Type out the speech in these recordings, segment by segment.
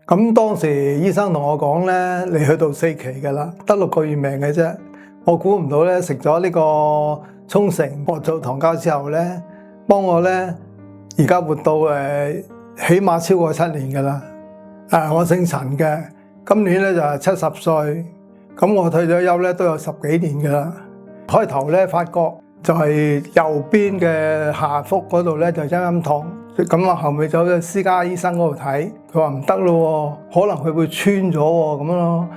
咁當時醫生同我講咧，你去到4期㗎啦，得6個月命嘅啫。我估唔到咧，食咗呢個沖繩薄草糖膠之後咧，幫我咧而家活到起碼超過7年㗎啦。我姓陳嘅，今年咧就係70歲，咁我退咗休咧都有10幾年㗎啦。開頭咧發覺就係右邊嘅下腹嗰度咧就陰陰痛，咁啊後尾走咗私家醫生嗰度睇，佢話唔得咯，可能佢會穿咗喎咁樣咯。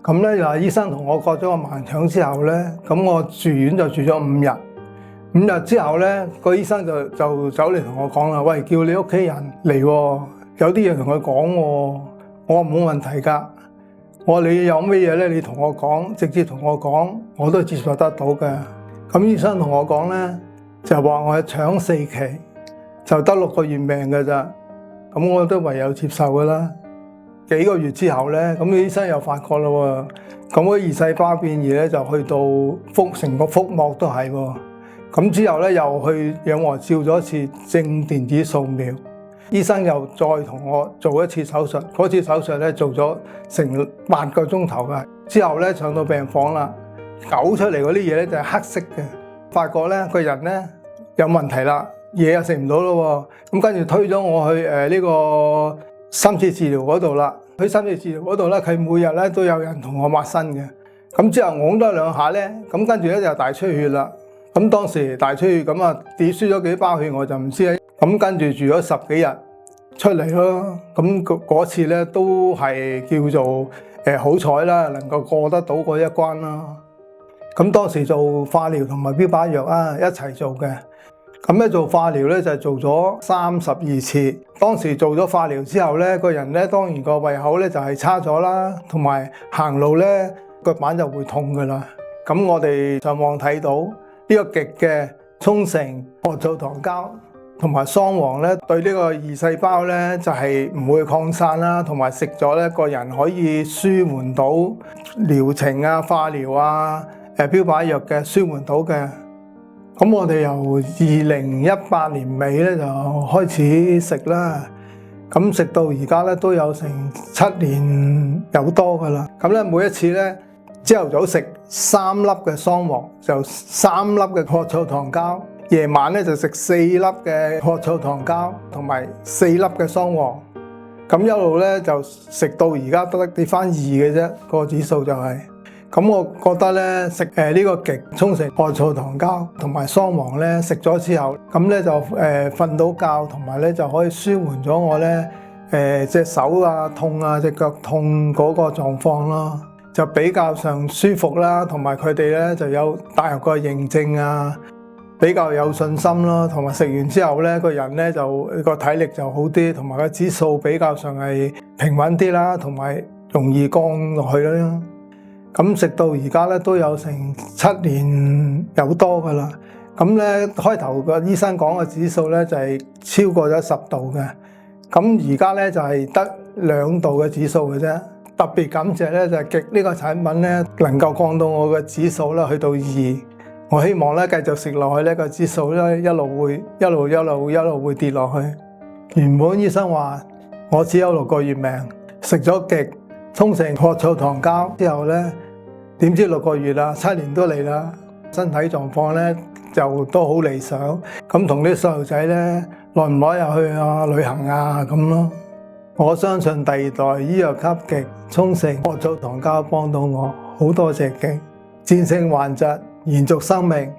咁咧就係醫生同我割咗個盲腸之後咧，咁我住院就住咗5日。5日之後咧，個醫生就走嚟同我講啦，喂，叫你屋企人嚟喎，有啲嘢同佢講喎。我話冇問題㗎，我話你有咩嘢咧，你同我講，直接同我講，我都接受得到嘅。咁醫生同我講咧，就話我係腸4期，就得6個月命㗎咋，咁我都唯有接受㗎啦。幾個月之後咧，咁醫生又發覺啦喎，咁嗰異細胞變異咧就去到成個腹膜都係喎。咁之後咧又去仰臥照咗一次正電子掃描，醫生又再同我做一次手術，嗰次手術咧做咗成8個鐘頭㗎。之後咧上到病房啦，嘔出嚟嗰啲嘢咧就係黑色嘅，發覺咧個人咧有問題啦，嘢又食唔到咯喎。咁跟住推咗我去呢個深切治療嗰度啦。去深切治療嗰度咧，佢每日咧都有人同我抹身嘅。咁之後㧬多2下咧，咁跟住咧就大出血啦。咁當時大出血咁啊，跌輸咗幾包血我就唔知啦。咁跟住住咗10幾日出嚟咯。咁嗰次咧都係叫做好彩啦，能夠過得到嗰一關啦。咁當時做化療同埋標靶藥啊一齊做嘅。咁咧做化療咧就做咗32次。當時做咗化療之後咧，個人咧當然個胃口咧就係差咗啦，同埋行路咧腳板就會痛噶啦。咁我哋上網睇到呢個極嘅沖繩薄草糖膠同埋桑黃咧，對呢個異細胞咧就係唔會擴散啦，同埋食咗咧個人可以舒緩到療程啊、化療啊、標靶藥嘅舒緩到嘅。咁我哋由2018年尾咧就開始食啦，咁食到而家咧都有成7年有多噶啦。咁咧每一次咧朝頭早食3粒嘅桑黃，就3粒嘅薄草糖膠；夜晚咧就食4粒嘅薄草糖膠同埋4粒嘅桑黃。咁一路咧就食到而家得跌翻2嘅啫，個指數就係。咁我覺得咧食呢個極沖繩薄草糖膠同埋桑黃咧食咗之後，咁咧就瞓到覺，同埋咧就可以舒緩咗我咧隻手啊痛啊隻腳痛嗰個狀況咯，就比較上舒服啦，同埋佢哋咧就有大學個認證啊，比較有信心咯，同埋食完之後咧個人咧就個體力就好啲，同埋個指數比較上係平穩啲啦，同埋容易降落去啦。咁食到而家咧都有成7年有多噶啦。咁咧開頭個醫生講嘅指數咧就係超過咗10度嘅，咁而家咧就係得2度嘅指數嘅啫。特別感謝咧就係極呢個產品咧能夠降到我嘅指數咧去到2。我希望咧繼續食落去呢個指數咧一路會跌落去。原本醫生話我只有6個月命，食咗極沖繩薄草糖膠之後咧，點知6個月啦，7年都嚟啦，身體狀況咧就都好理想。咁同啲細路仔咧耐唔耐又去旅行啊咁咯。我相信第2代醫藥級極沖繩薄草糖膠幫到我，好多謝極，戰勝患疾，延續生命。